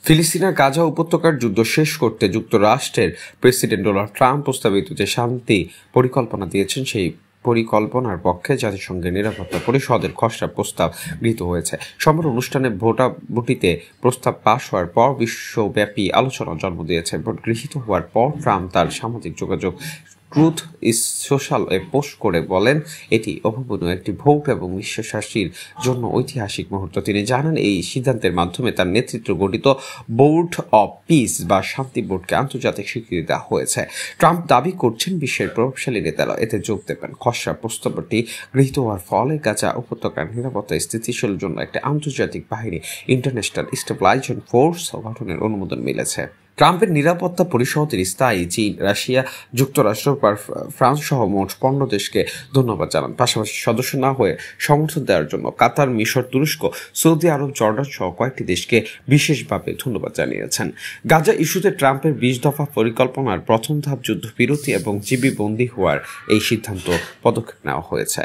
ফিলিস্তিনের গাজা উপত্যকার যুদ্ধ শেষ করতে যুক্তরাষ্ট্রের প্রেসিডেন্ট ডোনাল্ড ট্রাম্প প্রস্তাবিত যে শান্তি পরিকল্পনা দিয়েছেন, সেই পরিকল্পনার পক্ষে জাতিসংঘের নিরাপত্তা পরিষদের খসড়া প্রস্তাব গৃহীত হয়েছে। সোমবার অনুষ্ঠানে ভোটাভুটিতে প্রস্তাব পাশ হওয়ার পর বিশ্বব্যাপী আলোচনা জন্ম দিয়েছে। ভোট গৃহীত হওয়ার পর ট্রাম্প তার সামাজিক যোগাযোগ ট্রুথ ইজ সোশ্যাল পোস্ট করে বলেন, এটি অভাবনীয় একটি ভোট এবং বিশ্বশাসীর জন্য ঐতিহাসিক মুহূর্ত। তিনি জানান, এই সিদ্ধান্তের মাধ্যমে তার নেতৃত্ব গঠিত বোর্ড অব পিস বা শান্তি বোর্ডকে আন্তর্জাতিক স্বীকৃতি দেওয়া হয়েছে। ট্রাম্প দাবি করছেন বিশ্বের প্রভাবশালী নেতারা এতে যোগ দেবেন। খসড়া প্রস্তাবটি গৃহীত হওয়ার ফলে গাজা উপত্যকার নিরাপত্তা স্থিতিশীলের জন্য একটি আন্তর্জাতিক বাহিনী, ইন্টারন্যাশনাল স্টেবিলাইজেশন ফোর্স গঠনের অনুমোদন মিলেছে। ট্রাম্পের নিরাপত্তা পরিষদের স্থায়ী চীন, রাশিয়া, যুক্তরাষ্ট্র, ফ্রান্স সহ মোট 15 দেশকে ধন্যবাদ জানান। পাশাপাশি সদস্য না হয়ে সমর্থন দেওয়ার জন্য কাতার, মিশর, তুরস্ক, সৌদি আরব, জর্ডান সহ কয়েকটি দেশকে বিশেষভাবে ধন্যবাদ জানিয়েছেন। গাজা ইস্যুতে ট্রাম্পের 20 দফা পরিকল্পনার প্রথম ধাপ যুদ্ধবিরতি এবং জীবী বন্দী হওয়ার এই সিদ্ধান্ত পদক্ষেপ নেওয়া হয়েছে।